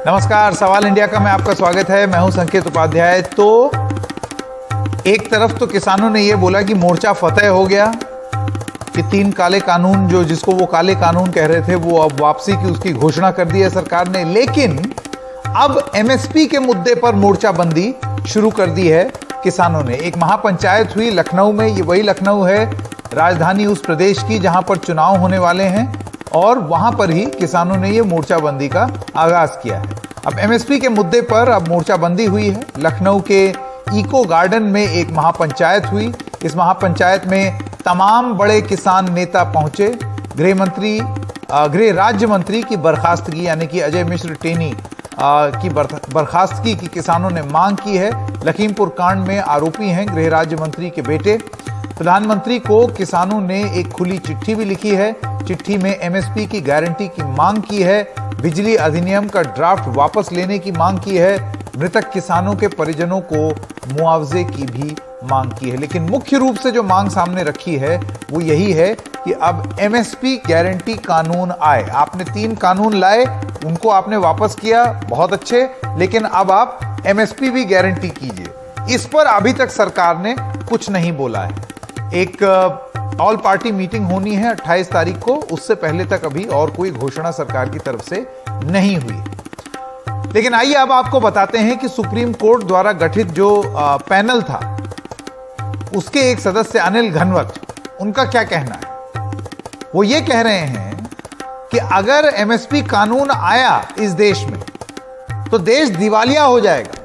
नमस्कार, सवाल इंडिया का में आपका स्वागत है। मैं हूं संकेत उपाध्याय। तो एक तरफ तो किसानों ने यह बोला कि मोर्चा फतेह हो गया, कि 3 काले कानून जिसको वो काले कानून कह रहे थे वो अब वापसी की उसकी घोषणा कर दी है सरकार ने। लेकिन अब एमएसपी के मुद्दे पर मोर्चाबंदी शुरू कर दी है किसानों ने। एक महापंचायत हुई लखनऊ में, ये वही लखनऊ है राजधानी उस प्रदेश की जहां पर चुनाव होने वाले हैं, और वहां पर ही किसानों ने ये मोर्चाबंदी का आगाज किया है। अब एमएसपी के मुद्दे पर अब मोर्चाबंदी हुई है। लखनऊ के इको गार्डन में एक महापंचायत हुई। इस महापंचायत में तमाम बड़े किसान नेता पहुंचे। गृह राज्य मंत्री की बर्खास्तगी यानी कि अजय मिश्र टेनी की बर्खास्तगी की किसानों ने मांग की है। लखीमपुर कांड में आरोपी हैं गृह राज्य मंत्री के बेटे। प्रधानमंत्री को किसानों ने एक खुली चिट्ठी भी लिखी है। चिट्ठी में एमएसपी की गारंटी की मांग की है, बिजली अधिनियम का ड्राफ्ट वापस लेने की मांग की है, मृतक किसानों के परिजनों को मुआवजे की भी मांग की है। लेकिन मुख्य रूप से जो मांग सामने रखी है वो यही है कि अब एमएसपी गारंटी कानून आए। आपने 3 कानून लाए, उनको आपने वापस किया, बहुत अच्छे, लेकिन अब आप एमएसपी भी गारंटी कीजिए। इस पर अभी तक सरकार ने कुछ नहीं बोला है। एक ऑल पार्टी मीटिंग होनी है 28 तारीख को, उससे पहले तक अभी और कोई घोषणा सरकार की तरफ से नहीं हुई। लेकिन आइए अब आपको बताते हैं कि सुप्रीम कोर्ट द्वारा गठित जो पैनल था उसके एक सदस्य अनिल घनवत, उनका क्या कहना है। वो ये कह रहे हैं कि अगर एमएसपी कानून आया इस देश में तो देश दिवालिया हो जाएगा।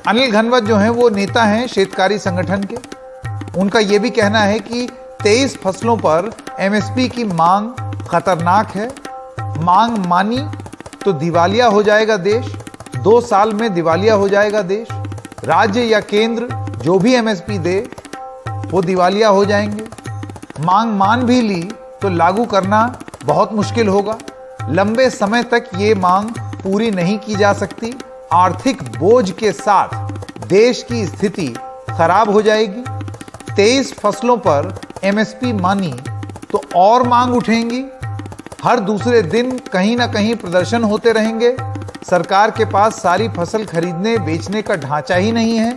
अनिल घनवत जो हैं वो नेता हैं शेतकारी संगठन के। उनका यह भी कहना है कि 23 फसलों पर एमएसपी की मांग खतरनाक है। मांग मानी तो दिवालिया हो जाएगा देश, 2 साल में दिवालिया हो जाएगा देश। राज्य या केंद्र जो भी एमएसपी दे वो दिवालिया हो जाएंगे। मांग मान भी ली तो लागू करना बहुत मुश्किल होगा। लंबे समय तक ये मांग पूरी नहीं की जा सकती। आर्थिक बोझ के साथ देश की स्थिति खराब हो जाएगी। 23 फसलों पर एमएसपी मानी तो और मांग उठेंगी। हर दूसरे दिन कहीं ना कहीं प्रदर्शन होते रहेंगे। सरकार के पास सारी फसल खरीदने बेचने का ढांचा ही नहीं है।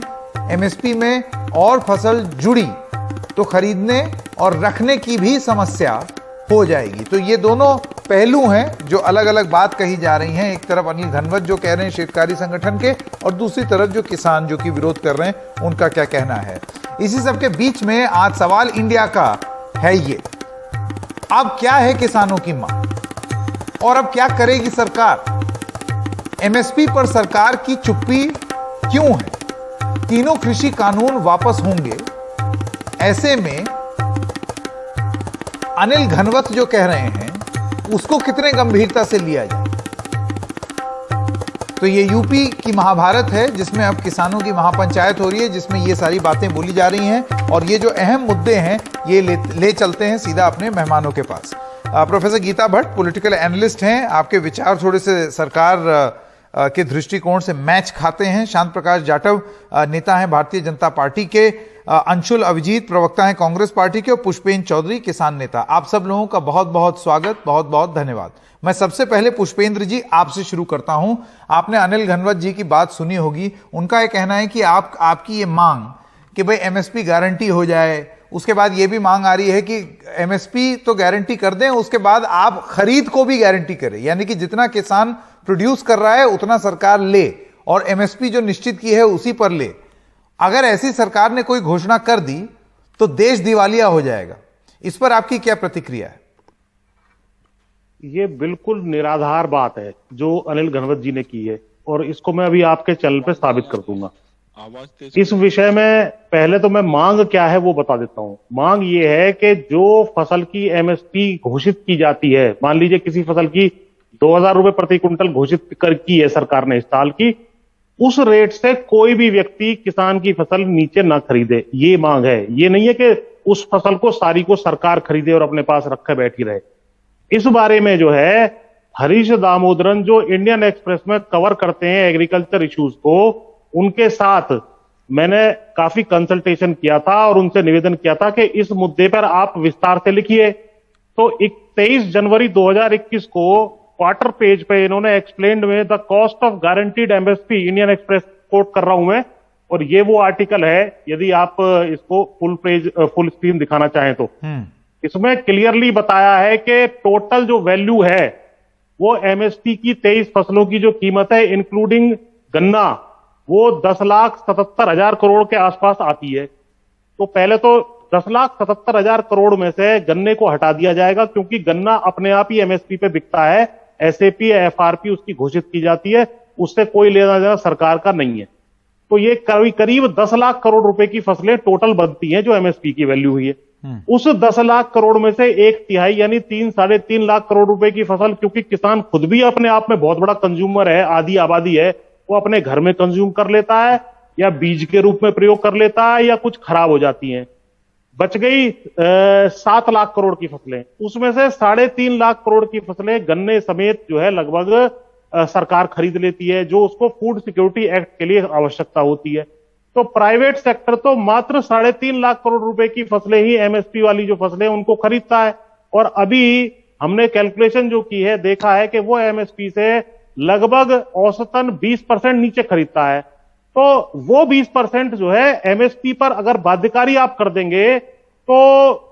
एमएसपी में और फसल जुड़ी तो खरीदने और रखने की भी समस्या हो जाएगी। तो ये दोनों पहलू हैं जो अलग अलग बात कही जा रही हैं। एक तरफ अनिल घनवत जो कह रहे हैं शेतकारी संगठन के, और दूसरी तरफ जो किसान जो कि विरोध कर रहे हैं उनका क्या कहना है। इसी सब के बीच में आज सवाल इंडिया का है ये, अब क्या है किसानों की मांग और अब क्या करेगी सरकार। एमएसपी पर सरकार की चुप्पी क्यों है। तीनों कृषि कानून वापस होंगे, ऐसे में अनिल घनवत जो कह रहे हैं उसको कितने गंभीरता से लिया जाए। तो ये यूपी की महाभारत है जिसमें अब किसानों की महापंचायत हो रही है, जिसमें ये सारी बातें बोली जा रही हैं, और ये जो अहम मुद्दे हैं ये ले चलते हैं सीधा अपने मेहमानों के पास। Professor Geeta Bhatt political analyst हैं। आपके विचार थोड़े से सरकार के दृष्टिकोण से मैच खाते हैं। शांत प्रकाश जाटव नेता हैं भारतीय जनता पार्टी के। अंशुल अभिजीत प्रवक्ता हैं कांग्रेस पार्टी के, और पुष्पेंद्र चौधरी किसान नेता। आप सब लोगों का बहुत बहुत स्वागत, बहुत बहुत धन्यवाद। मैं सबसे पहले पुष्पेंद्र जी आपसे शुरू करता हूं। आपने अनिल घनवत जी की बात सुनी होगी। उनका यह कहना है कि आपकी ये मांग कि भाई एमएसपी गारंटी हो जाए, उसके बाद ये भी मांग आ रही है कि एमएसपी तो गारंटी कर दें, उसके बाद आप खरीद को भी गारंटी करें, यानी कि जितना किसान प्रोड्यूस कर रहा है उतना सरकार ले, और एमएसपी जो निश्चित की है उसी पर ले। अगर ऐसी सरकार ने कोई घोषणा कर दी तो देश दिवालिया हो जाएगा। इस पर आपकी क्या प्रतिक्रिया है। ये बिल्कुल निराधार बात है जो अनिल घनवत जी ने की है, और इसको मैं अभी आपके चैनल पे साबित कर दूंगा। इस विषय में पहले तो मैं मांग क्या है वो बता देता हूं। मांग ये है कि जो फसल की एमएसपी घोषित की जाती है, मान लीजिए किसी फसल की 2000 रुपए प्रति क्विंटल घोषित की है सरकार ने इस साल की, उस रेट से कोई भी व्यक्ति किसान की फसल नीचे ना खरीदे, ये मांग है। ये नहीं है कि उस फसल को सारी को सरकार खरीदे और अपने पास रखे बैठी रहे। इस बारे में जो है हरीश दामोदरन जो इंडियन एक्सप्रेस में कवर करते हैं एग्रीकल्चर इश्यूज को, उनके साथ मैंने काफी कंसल्टेशन किया था और उनसे निवेदन किया था कि इस मुद्दे पर आप विस्तार से लिखिए। तो 23 जनवरी 2021 को क्वार्टर पेज पे इन्होंने एक्सप्लेन्ड में the cost of guaranteed MSP, Indian Express quote कर रहा हूं मैं, और ये वो आर्टिकल है, यदि आप इसको फुल स्क्रीन दिखाना चाहें तो इसमें क्लियरली बताया है कि टोटल जो वैल्यू है वो एमएसपी की 23 फसलों की जो कीमत है इंक्लूडिंग गन्ना, वो 10,77,000 करोड़ के आसपास आती है। तो पहले तो 10,77,000 करोड़ में से गन्ने को हटा दिया जाएगा, क्योंकि गन्ना अपने आप ही एमएसपी पे बिकता है, एसएपी या एफआरपी उसकी घोषित की जाती है, उससे कोई लेना देना सरकार का नहीं है। तो ये करीब 10 लाख करोड़ रुपए की फसलें टोटल बनती हैं जो एमएसपी की वैल्यू हुई है। उस 10 लाख करोड़ में से 1/3 यानी 3-3.5 लाख करोड़ रुपए की फसल, क्योंकि किसान खुद भी अपने आप में बहुत बड़ा कंज्यूमर है, आधी आबादी है, वो अपने घर में कंज्यूम कर लेता है या बीज के रूप में प्रयोग कर लेता है या कुछ खराब हो जाती हैं। बच गई 7 लाख करोड़ की फसलें, उसमें से 3.5 लाख करोड़ की फसलें गन्ने समेत जो है लगभग सरकार खरीद लेती है, जो उसको फूड सिक्योरिटी एक्ट के लिए आवश्यकता होती है। तो प्राइवेट सेक्टर तो मात्र 3.5 लाख करोड़ रुपए की फसलें ही, एमएसपी वाली जो फसलें उनको खरीदता है, और अभी हमने कैलकुलेशन जो की है देखा है कि वो एमएसपी से लगभग औसतन 20% नीचे खरीदता है। तो वो 20% जो है एमएसपी पर अगर बाध्यकारी आप कर देंगे तो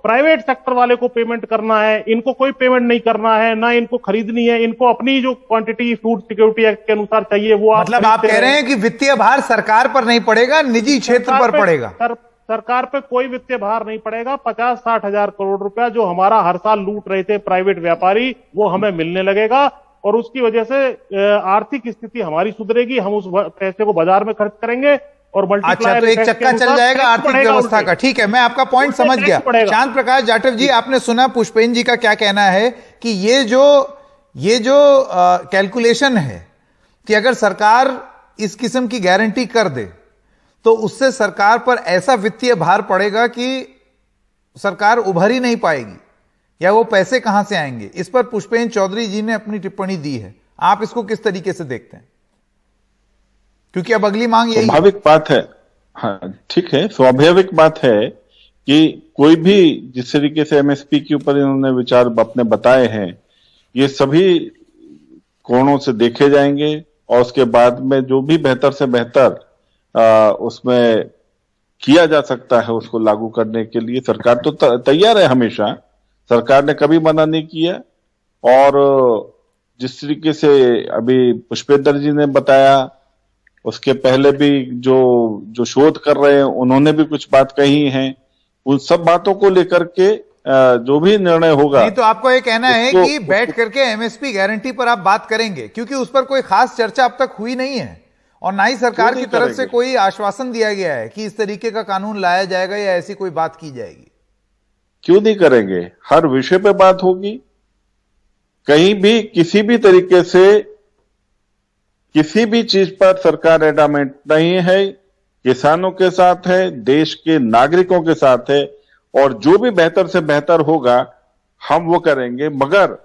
प्राइवेट सेक्टर वाले को पेमेंट करना है, इनको कोई पेमेंट नहीं करना है, ना इनको खरीदनी है, इनको अपनी जो क्वांटिटी फूड सिक्योरिटी एक्ट के अनुसार चाहिए वो मतलब आप कह रहे हैं कि वित्तीय भार सरकार पर नहीं पड़ेगा, निजी क्षेत्र पर पड़ेगा। सरकार पे कोई वित्तीय भार नहीं पड़ेगा। 50-60 हजार करोड़ रुपया जो हमारा हर साल लूट रहे थे प्राइवेट व्यापारी, वो हमें मिलने लगेगा, और उसकी वजह से आर्थिक स्थिति हमारी सुधरेगी, हम उस पैसे को बाजार में खर्च करेंगे और मल्टीप्लायर। अच्छा, तो एक चक्का चल जाएगा आर्थिक व्यवस्था का। ठीक है, मैं आपका पॉइंट समझ गया। चांद प्रकाश जाटव जी, आपने सुना पुष्पेन जी का क्या कहना है कि ये जो कैलकुलेशन है कि अगर सरकार इस किस्म की गारंटी कर दे तो उससे सरकार पर ऐसा वित्तीय भार पड़ेगा कि सरकार उभर ही नहीं पाएगी, या वो पैसे कहां से आएंगे। इस पर पुष्पेन चौधरी जी ने अपनी टिप्पणी दी है, आप इसको किस तरीके से देखते हैं? क्योंकि अब अगली मांग यही स्वाभाविक बात है। हाँ ठीक है, स्वाभाविक बात है कि कोई भी जिस तरीके से एमएसपी के ऊपर इन्होंने विचार अपने बताए हैं, ये सभी कोणों से देखे जाएंगे, और उसके बाद में जो भी बेहतर से बेहतर उसमें किया जा सकता है उसको लागू करने के लिए सरकार तो तैयार है। हमेशा सरकार ने कभी मना नहीं किया, और जिस तरीके से अभी पुष्पेंद्र जी ने बताया, उसके पहले भी जो शोध कर रहे हैं उन्होंने भी कुछ बात कही है, उन सब बातों को लेकर के जो भी निर्णय होगा। नहीं तो आपको ये कहना है कि बैठ करके एमएसपी गारंटी पर आप बात करेंगे, क्योंकि उस पर कोई खास चर्चा अब तक हुई नहीं है, और ना ही सरकार की तरफ से कोई आश्वासन दिया गया है कि इस तरीके का कानून लाया जाएगा या ऐसी कोई बात की जाएगी। क्यों नहीं करेंगे? हर विषय पे बात होगी। कहीं भी किसी भी तरीके से किसी भी चीज पर सरकार एडामेंट नहीं है, किसानों के साथ है, देश के नागरिकों के साथ है, और जो भी बेहतर से बेहतर होगा हम वो करेंगे। मगर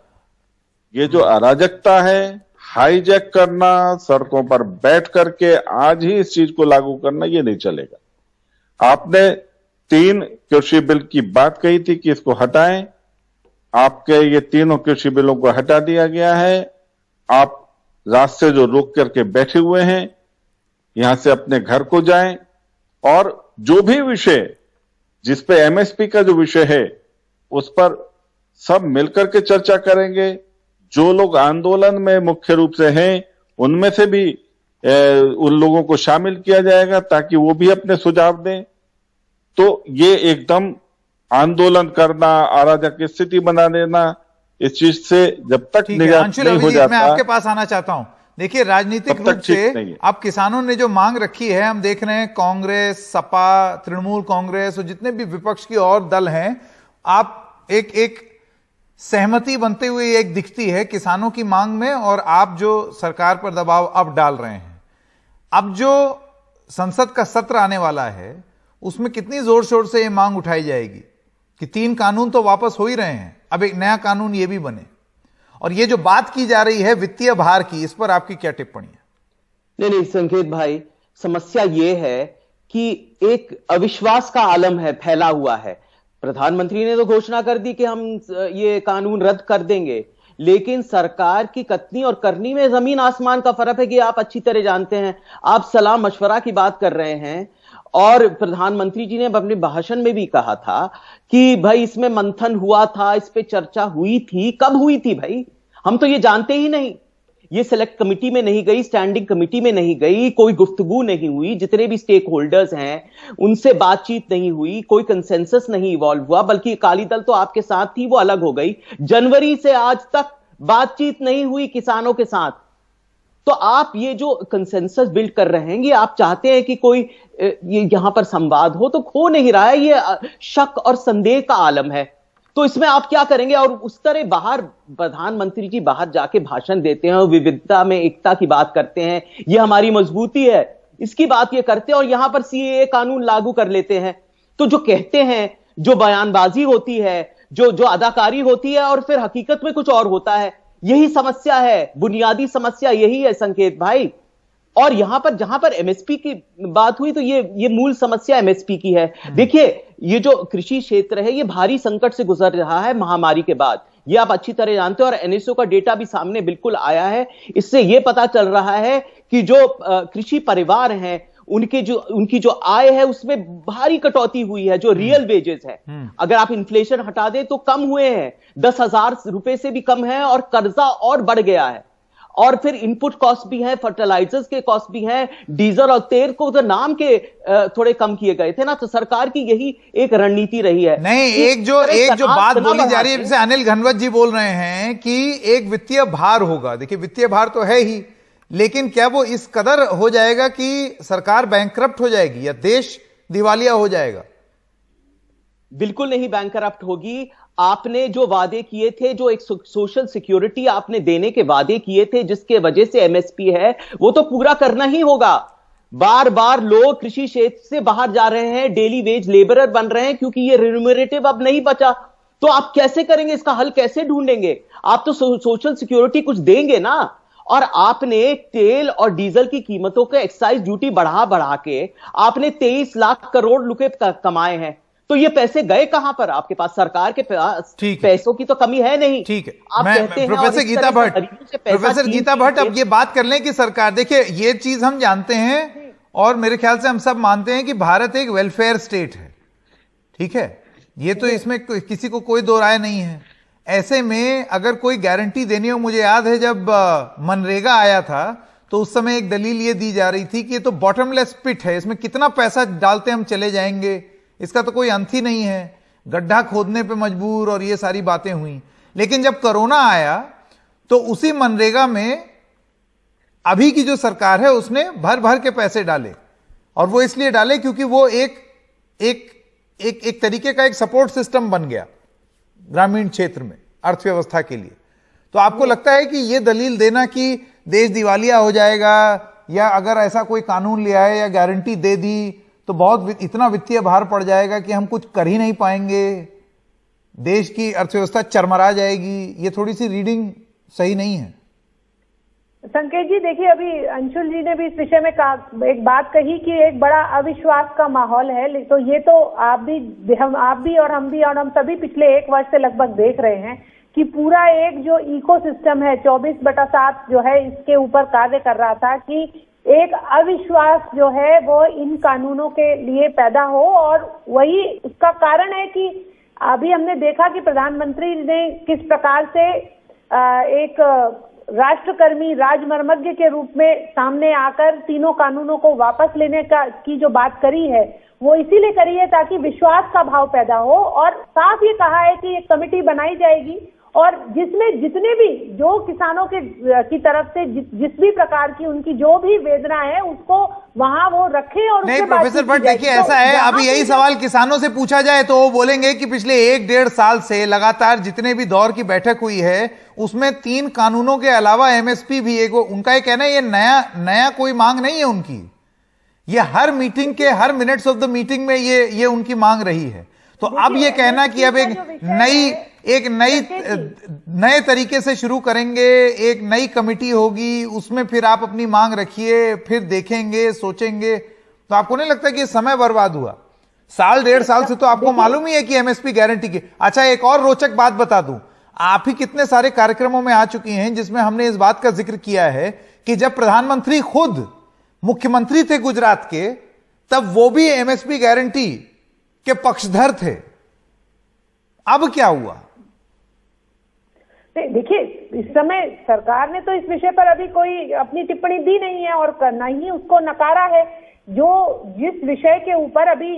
ये जो अराजकता है, हाईजैक करना, सड़कों पर बैठ करके आज ही इस चीज को लागू करना, ये नहीं चलेगा। आपने 3 कृषि बिल की बात कही थी कि इसको हटाएं, आपके ये तीनों कृषि बिलों को हटा दिया गया है। आप रास्ते जो रोक करके बैठे हुए हैं, यहां से अपने घर को जाएं, और जो भी विषय जिस पे एमएसपी का जो विषय है उस पर सब मिलकर के चर्चा करेंगे। जो लोग आंदोलन में मुख्य रूप से हैं उनमें से भी उन लोगों को शामिल किया जाएगा ताकि वो भी अपने सुझाव दें। तो ये एकदम आंदोलन करना, अराजक स्थिति बना देना, इस चीज से जब तक निजात नहीं हो जाता। मैं आपके पास आना चाहता हूं। देखिए, राजनीतिक रूप से अब किसानों ने जो मांग रखी है, हम देख रहे हैं कांग्रेस, सपा, तृणमूल कांग्रेस और जितने भी विपक्ष की और दल हैं, आप एक सहमति बनते हुए एक दिखती है किसानों की मांग में, और आप जो सरकार पर दबाव अब डाल रहे हैं। अब जो संसद का सत्र आने वाला है उसमें कितनी जोर शोर से ये मांग उठाई जाएगी कि 3 कानून तो वापस हो ही रहे हैं, अब एक नया कानून ये भी बने, और ये जो बात की जा रही है वित्तीय भार की, इस पर आपकी क्या टिप्पणी है? नहीं संकेत भाई, समस्या ये है कि एक अविश्वास का आलम है, फैला हुआ है। प्रधानमंत्री ने तो घोषणा कर दी कि हम ये कानून रद्द कर देंगे, लेकिन सरकार की कथनी और करनी में जमीन आसमान का फर्क है कि आप अच्छी तरह जानते हैं। आप सलाह मशवरा की बात कर रहे हैं और प्रधानमंत्री जी ने अपने भाषण में भी कहा था कि भाई इसमें मंथन हुआ था, इस पे चर्चा हुई थी। कब हुई थी भाई? हम तो ये जानते ही नहीं। ये सेलेक्ट कमेटी में नहीं गई, स्टैंडिंग कमेटी में नहीं गई, कोई गुफ्तगू नहीं हुई, जितने भी स्टेक होल्डर्स हैं उनसे बातचीत नहीं हुई, कोई कंसेंसस नहीं इवॉल्व हुआ, बल्कि अकाली दल तो आपके साथ थी, वो अलग हो गई। जनवरी से आज तक बातचीत नहीं हुई किसानों के साथ। तो आप ये जो कंसेंसस बिल्ड कर रहे हैं, ये आप चाहते हैं कि कोई ये यहां पर संवाद हो, तो हो नहीं रहा है। ये शक और संदेह का आलम है। तो इसमें आप क्या करेंगे? और उस तरह बाहर प्रधानमंत्री जी बाहर जाके भाषण देते हैं और विविधता में एकता की बात करते हैं, ये हमारी मजबूती है, इसकी बात ये करते हैं, और यहां पर सीएए कानून लागू कर लेते हैं। तो जो कहते हैं, जो बयानबाजी होती है, जो अदाकारी होती है, और फिर हकीकत में कुछ और होता है। यही समस्या है, बुनियादी समस्या यही है संकेत भाई। और यहां पर जहां पर एमएसपी की बात हुई, तो ये मूल समस्या एमएसपी की है। देखिए, ये जो कृषि क्षेत्र है, ये भारी संकट से गुजर रहा है महामारी के बाद, ये आप अच्छी तरह जानते हैं। और एनएसओ का डेटा भी सामने बिल्कुल आया है। इससे ये पता चल रहा है कि जो कृषि परिवार हैं, उनकी जो आय है उसमें भारी कटौती हुई है। जो रियल वेजेस है, अगर आप इन्फ्लेशन हटा दें तो कम हुए हैं, 10,000 रुपए से भी कम है, और कर्जा और बढ़ गया है। और फिर इनपुट कॉस्ट भी है, फर्टिलाइजर्स के कॉस्ट भी हैं, डीजल और तेल को तो नाम के थोड़े कम किए गए थे ना। तो सरकार की यही एक रणनीति रही है। नहीं, एक जो बात बोली जा रही है, जैसे अनिल घनवत जी बोल रहे हैं कि एक वित्तीय भार होगा। देखिए, वित्तीय भार तो है ही, लेकिन क्या वो इस कदर हो जाएगा कि सरकार बैंकरप्ट हो जाएगी या देश दिवालिया हो जाएगा? बिल्कुल नहीं बैंकरप्ट होगी। आपने जो वादे किए थे, जो एक सोशल सिक्योरिटी आपने देने के वादे किए थे, जिसके वजह से एमएसपी है, वो तो पूरा करना ही होगा। बार बार लोग कृषि क्षेत्र से बाहर जा रहे हैं, डेली वेज लेबरर बन रहे हैं, क्योंकि ये रिम्यूनरेटिव अब नहीं बचा। तो आप कैसे करेंगे? इसका हल कैसे ढूंढेंगे? आप तो सोशल सिक्योरिटी कुछ देंगे ना। और आपने तेल और डीजल की कीमतों के एक्साइज ड्यूटी बढ़ा बढ़ा के आपने 23 लाख करोड़ रुपए कमाए हैं। तो ये पैसे गए कहां पर? आपके पास सरकार के पास पैसों की तो कमी है नहीं। ठीक है, आप कहते हैं प्रोफेसर गीता भट्ट अब ये बात कर लें कि सरकार, देखिए ये चीज हम जानते हैं और मेरे ख्याल से हम सब मानते हैं कि भारत एक वेलफेयर स्टेट है। ठीक है, ये तो इसमें किसी को कोई दो राय नहीं है। ऐसे में अगर कोई गारंटी देनी हो, मुझे याद है जब मनरेगा आया था तो उस समय एक दलील ये दी जा रही थी कि ये तो बॉटमलेस पिट है, इसमें कितना पैसा डालते हम चले जाएंगे, इसका तो कोई अंत ही नहीं है, गड्ढा खोदने पे मजबूर, और ये सारी बातें हुई। लेकिन जब कोरोना आया तो उसी मनरेगा में अभी की जो सरकार है उसने भर भर के पैसे डाले, और वो इसलिए डाले क्योंकि वो एक तरीके का एक सपोर्ट सिस्टम बन गया ग्रामीण क्षेत्र में अर्थव्यवस्था के लिए। तो आपको लगता है कि ये दलील देना कि देश दिवालिया हो जाएगा, या अगर ऐसा कोई कानून ले आए या गारंटी दे दी तो बहुत इतना वित्तीय भार पड़ जाएगा कि हम कुछ कर ही नहीं पाएंगे, देश की अर्थव्यवस्था चरमरा जाएगी, ये थोड़ी सी रीडिंग सही नहीं है? संकेत जी, देखिए, अभी अंशुल जी ने भी इस विषय में एक बात कही कि एक बड़ा अविश्वास का माहौल है। तो ये तो आप भी और हम सभी पिछले 1 वर्ष से लगभग देख रहे हैं कि पूरा एक जो इकोसिस्टम है 24/7 जो है, इसके ऊपर कार्य कर रहा था कि एक अविश्वास जो है वो इन कानूनों के लिए पैदा हो। और वही उसका कारण है कि अभी हमने देखा कि प्रधानमंत्री ने किस प्रकार से एक राष्ट्रकर्मी राजमर्मज्ञ के रूप में सामने आकर तीनों कानूनों को वापस लेने की जो बात करी है, वो इसीलिए करी है ताकि विश्वास का भाव पैदा हो। और साफ ये कहा है कि एक कमेटी बनाई जाएगी और जिसमें जितने भी जो किसानों की तरफ से जिस भी प्रकार की उनकी जो भी वेदना है उसको वहां वो रखे। और नहीं प्रोफेसर भट्ट, देखिए ऐसा है, अभी यही सवाल किसानों से पूछा जाए तो वो बोलेंगे कि पिछले 1-1.5 साल से लगातार जितने भी दौर की बैठक हुई है उसमें 3 कानूनों के अलावा एमएसपी भी एक, उनका ये कहना है ये नया कोई मांग नहीं है उनकी, ये हर मीटिंग के हर मिनट्स ऑफ द मीटिंग में ये उनकी मांग रही है। तो अब ये कहना कि अब एक नए तरीके से शुरू करेंगे, एक नई कमेटी होगी, उसमें फिर आप अपनी मांग रखिए, फिर देखेंगे, सोचेंगे, तो आपको नहीं लगता कि ये समय बर्बाद हुआ? 1.5 साल से तो आपको मालूम ही है कि एमएसपी गारंटी की। अच्छा, एक और रोचक बात बता दूं, आप ही कितने सारे कार्यक्रमों में आ चुकी हैं जिसमें हमने इस बात का जिक्र किया है कि जब प्रधानमंत्री खुद मुख्यमंत्री थे गुजरात के, तब वो भी एमएसपी गारंटी के पक्षधर थे। अब क्या हुआ? देखिए, इस समय सरकार ने तो इस विषय पर अभी कोई अपनी टिप्पणी दी नहीं है और करना ही उसको नकारा है। जो जिस विषय के ऊपर अभी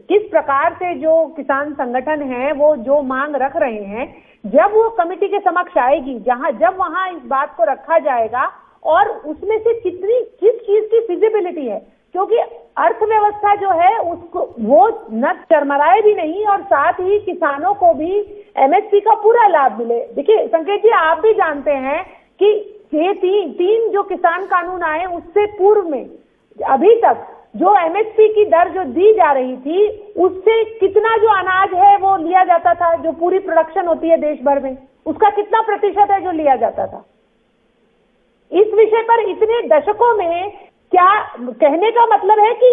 किस प्रकार से जो किसान संगठन है वो जो मांग रख रहे हैं, जब वो कमेटी के समक्ष आएगी, जब वहां इस बात को रखा जाएगा और उसमें से किस चीज की फिजिबिलिटी है, क्योंकि अर्थव्यवस्था जो है उसको वो न चरमराए भी नहीं और साथ ही किसानों को भी एमएसपी का पूरा लाभ मिले। देखिए संकेत जी, आप भी जानते हैं कि ये तीन जो किसान कानून आए उससे पूर्व में अभी तक जो एमएसपी की दर जो दी जा रही थी, उससे कितना जो अनाज है वो लिया जाता था, जो पूरी प्रोडक्शन होती है देश भर में, उसका कितना प्रतिशत है जो लिया जाता था। इस विषय पर इतने दशकों में क्या कहने का मतलब है कि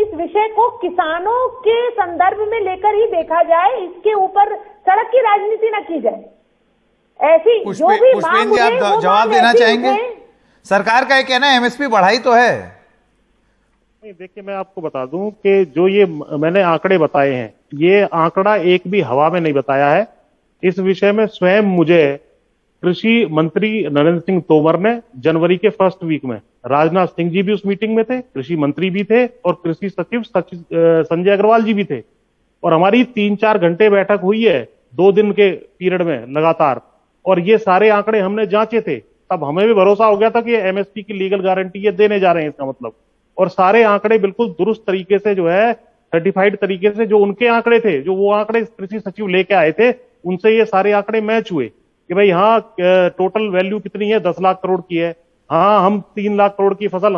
इस विषय को किसानों के संदर्भ में लेकर ही देखा जाए, इसके ऊपर सड़क की राजनीति न की जाए। ऐसी जो भी मांग है, आप जवाब देना चाहेंगे? सरकार का ये कहना है एमएसपी बढ़ाई तो है। देखिए, मैं आपको बता दूं कि जो ये मैंने आंकड़े बताए हैं, ये आंकड़ा एक भी हवा में नहीं बताया है। इस विषय में स्वयं मुझे कृषि मंत्री नरेंद्र सिंह तोमर ने जनवरी के फर्स्ट वीक में, राजनाथ सिंह जी भी उस मीटिंग में थे, कृषि मंत्री भी थे और कृषि सचिव संजय अग्रवाल जी भी थे, और हमारी 3-4 घंटे बैठक हुई है 2 दिन के पीरियड में लगातार, और ये सारे आंकड़े हमने जांचे थे। तब हमें भी भरोसा हो गया था कि एमएसपी की लीगल गारंटी ये देने जा रहे हैं, इसका मतलब। और सारे आंकड़े बिल्कुल दुरुस्त तरीके से जो है सर्टिफाइड तरीके से, जो उनके आंकड़े थे, जो वो आंकड़े कृषि सचिव लेके आए थे, उनसे ये सारे आंकड़े मैच हुए कि भाई हाँ, टोटल वैल्यू कितनी है, 10 लाख करोड़ की है। हाँ, हम 3 लाख करोड़ की फसल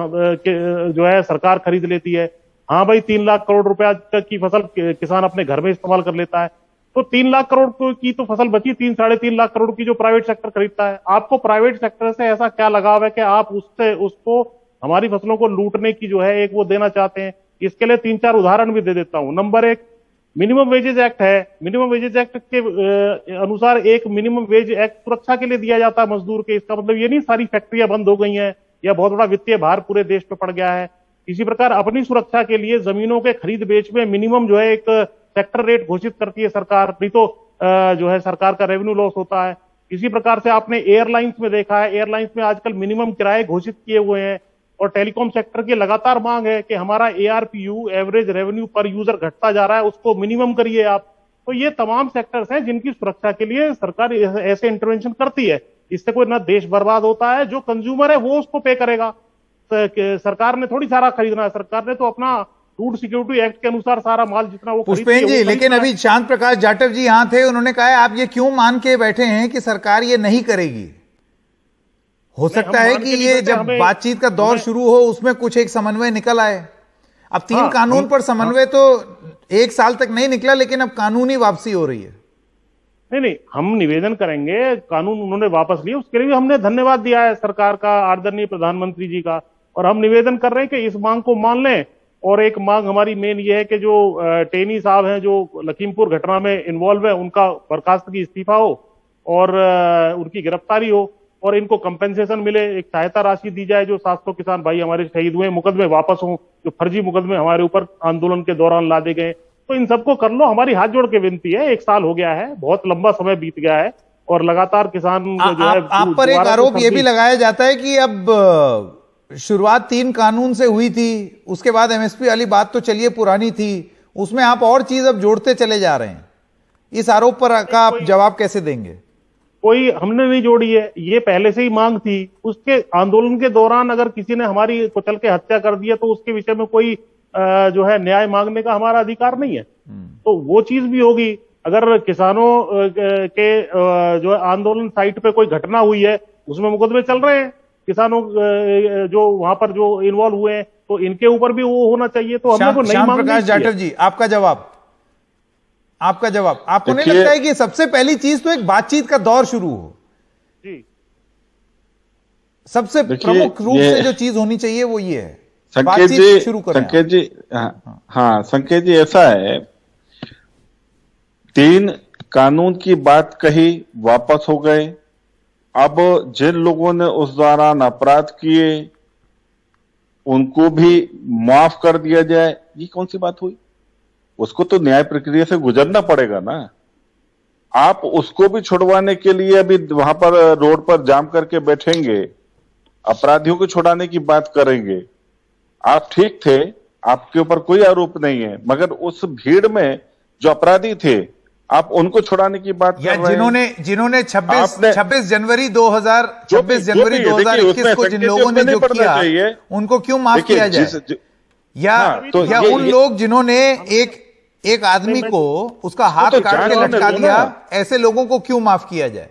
जो है सरकार खरीद लेती है। हाँ भाई, 3 लाख करोड़ रुपया तक की फसल किसान अपने घर में इस्तेमाल कर लेता है। तो 3 लाख करोड़ की तो फसल बची, 3-3.5 लाख करोड़ की जो प्राइवेट सेक्टर खरीदता है। आपको प्राइवेट सेक्टर से ऐसा क्या लगाव है कि आप उसको हमारी फसलों को लूटने की जो है एक वो देना चाहते हैं? इसके लिए 3-4 उदाहरण भी दे देता हूं। नंबर 1, मिनिमम वेजेज एक्ट है। मिनिमम वेजेज एक्ट के अनुसार एक मिनिमम वेज एक्ट सुरक्षा के लिए दिया जाता है मजदूर के। इसका मतलब ये नहीं सारी फैक्ट्रियां बंद हो गई हैं या बहुत बड़ा वित्तीय भार पूरे देश पे पड़ गया है। इसी प्रकार अपनी सुरक्षा के लिए जमीनों के खरीद बेच में मिनिमम जो है एक सेक्टर रेट घोषित करती है सरकार, नहीं तो जो है सरकार का रेवेन्यू लॉस होता है। इसी प्रकार से आपने एयरलाइंस में देखा है, एयरलाइंस में आजकल मिनिमम किराए घोषित किए हुए हैं। और टेलीकॉम सेक्टर की लगातार मांग है कि हमारा ARPU, एवरेज रेवेन्यू पर यूजर, घटता जा रहा है, उसको मिनिमम करिए आप। तो ये तमाम सेक्टर्स हैं जिनकी सुरक्षा के लिए सरकार ऐसे इंटरवेंशन करती है। इससे कोई ना देश बर्बाद होता है, जो कंज्यूमर है वो उसको पे करेगा। सरकार ने थोड़ी सारा खरीदना है, सरकार ने तो अपना फूड सिक्योरिटी एक्ट के अनुसार सारा माल जितना वो पुष्पेन जी, लेकिन अभी शांत प्रकाश जाटव जी यहां थे, उन्होंने कहा आप ये क्यों मान के बैठे हैं कि सरकार ये नहीं करेगी? हो सकता है कि ये जब बातचीत का दौर शुरू हो उसमें कुछ एक समन्वय निकल आए। अब 3 कानून पर समन्वय तो 1 साल तक नहीं निकला, लेकिन अब कानूनी वापसी हो रही है। नहीं, हम निवेदन करेंगे। कानून उन्होंने वापस लिए, उसके लिए भी हमने धन्यवाद दिया है सरकार का, आदरणीय प्रधानमंत्री जी का। और हम निवेदन कर रहे हैं कि इस मांग को मान लें। और एक मांग हमारी मेन ये है कि जो टेनी साहब हैं जो लखीमपुर घटना में इन्वॉल्व है, उनका बर्खास्तगी, इस्तीफा हो और उनकी गिरफ्तारी हो और इनको कंपेंसेशन मिले, एक सहायता राशि दी जाए। जो 700 किसान भाई हमारे शहीद हुए, मुकदमे वापस हों, जो फर्जी मुकदमे हमारे ऊपर आंदोलन के दौरान लादे गए, तो इन सबको कर लो। हमारी हाथ जोड़ के विनती है। 1 साल हो गया है, बहुत लंबा समय बीत गया है और लगातार किसान जो है आप पर एक आरोप ये भी लगाया जाता है कि अब शुरुआत 3 कानून से हुई थी, उसके बाद एमएसपी वाली बात तो चलिए पुरानी थी, उसमें आप और चीज अब जोड़ते चले जा रहे हैं। इस आरोप पर का आप जवाब कैसे देंगे? कोई हमने नहीं जोड़ी है, ये पहले से ही मांग थी। उसके आंदोलन के दौरान अगर किसी ने हमारी कुचल के हत्या कर दी है तो उसके विषय में कोई जो है न्याय मांगने का हमारा अधिकार नहीं है। तो वो चीज भी होगी। अगर किसानों के जो है आंदोलन साइट पे कोई घटना हुई है, उसमें मुकदमे चल रहे हैं, किसानों जो वहां पर जो इन्वॉल्व हुए हैं, तो इनके ऊपर भी वो होना चाहिए। तो हमने को नहीं मांगनी। प्रकाश जाटव जी, आपका जवाब। आपको नहीं लगता है कि सबसे पहली चीज तो एक बातचीत का दौर शुरू हो? जी, सबसे प्रमुख रूप से जो चीज होनी चाहिए वो ये है, संकेत जी शुरू करें। संकेत जी, हाँ, संकेत जी, ऐसा है, 3 कानून की बात कही, वापस हो गए। अब जिन लोगों ने उस दौरान अपराध किए उनको भी माफ कर दिया जाए, ये कौन सी बात हुई? उसको तो न्याय प्रक्रिया से गुजरना पड़ेगा ना। आप उसको भी छुड़वाने के लिए अभी वहां पर रोड पर जाम करके बैठेंगे, अपराधियों को छुड़ाने की बात करेंगे। आप ठीक थे, आपके ऊपर कोई आरोप नहीं है, मगर उस भीड़ में जो अपराधी थे आप उनको छुड़ाने की बात कर रहे हैं। जिन्होंने 26 जनवरी 2021 को जिन लोगों ने जो किया उनको क्यों माफ किया जाए? या उन लोग जिन्होंने एक आदमी को उसका हाथ काट के लटका दिया, ऐसे लोगों को क्यों माफ किया जाए?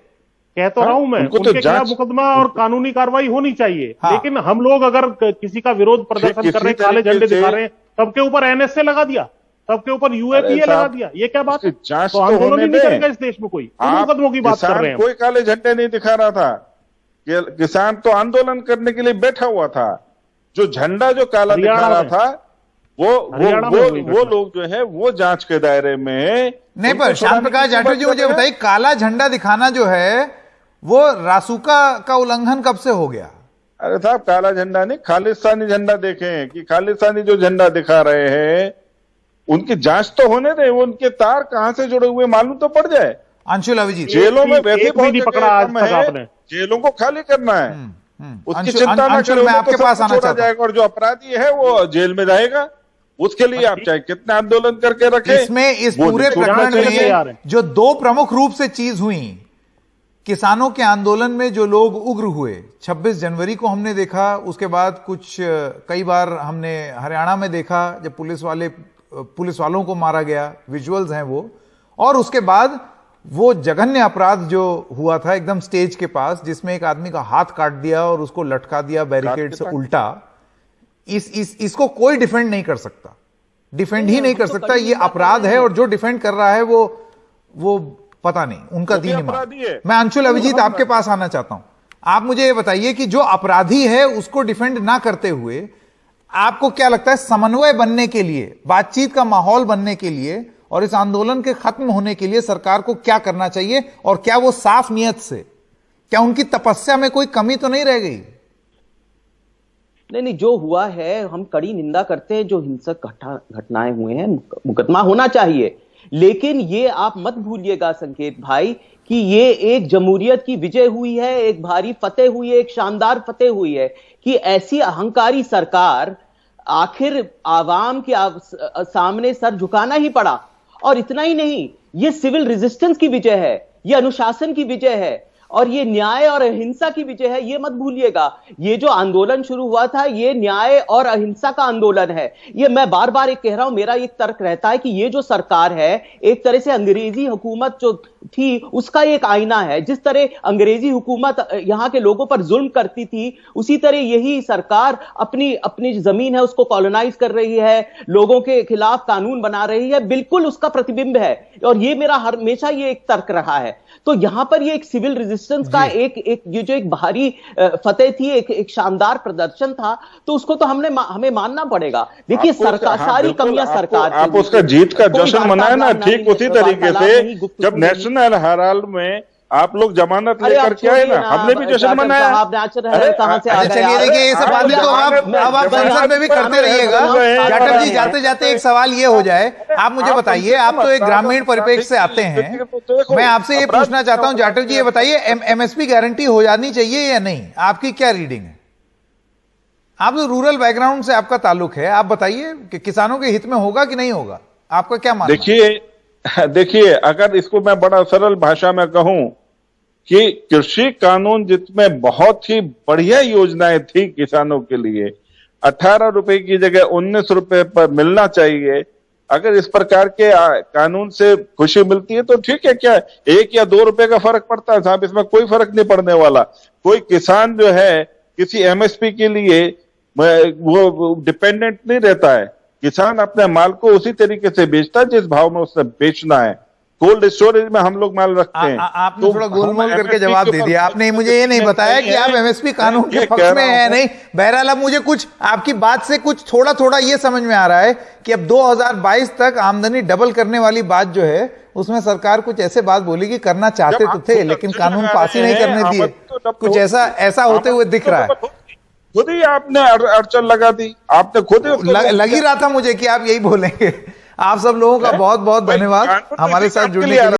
कह तो रहा हूं मैं, उनके खिलाफ मुकदमा और कानूनी कार्रवाई होनी चाहिए। लेकिन हम लोग अगर किसी का विरोध प्रदर्शन कर रहे हैं, काले झंडे दिखा रहे हैं, सबके ऊपर एनएसए लगा दिया, सबके ऊपर यूएपीए लगा दिया, ये क्या बात है? तो आंदोलन ही नहीं करेगा इस देश में कोई? मुकदमों की बात कर रहे हैं। कोई काले झंडे नहीं दिखा रहा था, किसान तो आंदोलन करने के लिए बैठा हुआ था। जो झंडा जो काला दिखा रहा था वो लोग जो है वो जांच के दायरे में नहीं। पर श्याम प्रकाश जाटव जी मुझे बताइए, काला झंडा दिखाना जो है वो रासुका का उल्लंघन कब से हो गया? अरे साहब, काला झंडा नहीं, खालिस्तानी झंडा देखें कि खालिस्तानी जो झंडा दिखा रहे हैं उनकी जांच तो होने दे, वो उनके तार कहां से जुड़े हुए मालूम तो पड़ जाए। अंशुल अभिजीत, जेलों में वैसे बहुत पकड़ा आज तक आपने, जेलों को खाली करना है, उसकी चिंता ना अंशुल, मैं आपके पास आना चाहता हूं। जाएगा और जो अपराधी है वो जेल में जाएगा। उसके लिए आप चाहे कितना आंदोलन करके रखें। इसमें इस पूरे प्रकरण में जो दो प्रमुख रूप से चीज हुई, किसानों के आंदोलन में जो लोग उग्र हुए, 26 जनवरी को हमने देखा, उसके बाद कुछ कई बार हमने हरियाणा में देखा जब पुलिस वालों को मारा गया, विजुअल्स हैं वो, और उसके बाद वो जघन्य अपराध जो हुआ था एकदम स्टेज के पास, जिसमें एक आदमी का हाथ काट दिया और उसको लटका दिया बैरिकेड से उल्टा। इसको कोई डिफेंड नहीं कर सकता, डिफेंड ही नहीं कर सकता। ये अपराध है और जो डिफेंड कर रहा है वो पता नहीं, उनका दीन ईमान। मैं अंशुल अभिजीत आपके पास आना चाहता हूं। आप मुझे ये बताइए कि जो अपराधी है उसको डिफेंड ना करते हुए आपको क्या लगता है, समन्वय बनने के लिए, बातचीत का माहौल बनने के लिए और इस आंदोलन के खत्म होने के लिए सरकार को क्या करना चाहिए? और क्या वो साफ नियत से, क्या उनकी तपस्या में कोई कमी तो नहीं रह गई? नहीं, जो हुआ है हम कड़ी निंदा करते हैं। जो हिंसक घटनाएं हुए हैं, मुकदमा होना चाहिए, लेकिन ये आप मत भूलिएगा संकेत भाई कि ये एक जमहूरियत की विजय हुई है, एक भारी फतेह हुई है, एक शानदार फतेह हुई है कि ऐसी अहंकारी सरकार आखिर आवाम के सामने सर झुकाना ही पड़ा। और इतना ही नहीं, ये सिविल रेजिस्टेंस की विजय है, ये अनुशासन की विजय है और ये न्याय और अहिंसा की विजय है। ये मत भूलिएगा, ये जो आंदोलन शुरू हुआ था ये न्याय और अहिंसा का आंदोलन है। ये मैं बार बार एक कह रहा हूं, मेरा एक तर्क रहता है कि ये जो सरकार है एक तरह से अंग्रेजी हुकूमत जो थी उसका एक आईना है। जिस तरह अंग्रेजी हुकूमत यहां के लोगों पर जुल्म करती थी, उसी तरह यही सरकार अपनी जमीन है उसको कॉलोनाइज कर रही है, लोगों के खिलाफ कानून बना रही है, बिल्कुल उसका प्रतिबिंब है। और ये मेरा हमेशा ये एक तर्क रहा है। तो यहां पर ये एक सिविल रेजिस्टेंस का ये जो एक भारी फतेह थी, एक शानदार प्रदर्शन था, तो उसको तो हमें मानना पड़ेगा। देखिए सरकार, सारी कमियां सरकार की, आप उसका जीत का जश्न मनाए ना, ठीक उसी तरीके से जब नेशनल हेराल्ड में आप लोग जमानत लेकर के आए ना, हमने भी जश्न मनाया। कहां से आ गए? चलिए देखिए, ये सब बातें तो आप संसद में भी करते रहिएगा। जाटव जी, जाते जाते एक सवाल ये हो जाए, आप मुझे बताइए, आप तो एक ग्रामीण परिप्रेक्ष्य से आते हैं, मैं आपसे ये पूछना चाहता हूं, जाटव जी ये बताइए, एमएसपी गारंटी हो जानी चाहिए या नहीं? आपकी क्या रीडिंग है? आप तो रूरल बैकग्राउंड से आपका ताल्लुक है, आप बताइए कि किसानों के हित में होगा कि नहीं होगा, आपका क्या मानना है? देखिए, अगर इसको मैं बड़ा सरल भाषा में कहूं कि कृषि कानून जिसमें बहुत ही बढ़िया योजनाएं थी किसानों के लिए, 18 रुपए की जगह 19 रुपए पर मिलना चाहिए। अगर इस प्रकार के कानून से खुशी मिलती है तो ठीक है, क्या 1 या 2 रुपए का फर्क पड़ता है साहब, इसमें कोई फर्क नहीं पड़ने वाला। कोई किसान जो है किसी एमएसपी के लिए वो डिपेंडेंट नहीं रहता है। किसान अपने माल को उसी तरीके से बेचता है जिस भाव में उसने बेचना है। कोल्ड स्टोरेज में हम लोग माल रखते हैं। आपने तो थोड़ा गोलमोल हम करके MSP जवाब के दे ऊपर दिया। आपने मुझे ये नहीं बताया कि आप एमएसपी कानून के ये पक्ष कह में रहा है हूं। नहीं। बहरहाल अब मुझे कुछ आपकी बात से कुछ थोड़ा थोड़ा ये समझ में आ रहा है कि अब 2022 तक आमदनी डबल करने वाली बात जो है उसमें सरकार कुछ ऐसे बात बोली कि करना चाहते तो थे लेकिन कानून पास ही नहीं करने दिए। कुछ ऐसा होते हुए दिख रहा है। खुद ही आपने अड़चन लगा दी, आपने खुद ही लग ही रहा था मुझे कि आप यही बोलेंगे। आप सब लोगों का बहुत बहुत धन्यवाद हमारे साथ जुड़ने के लिए।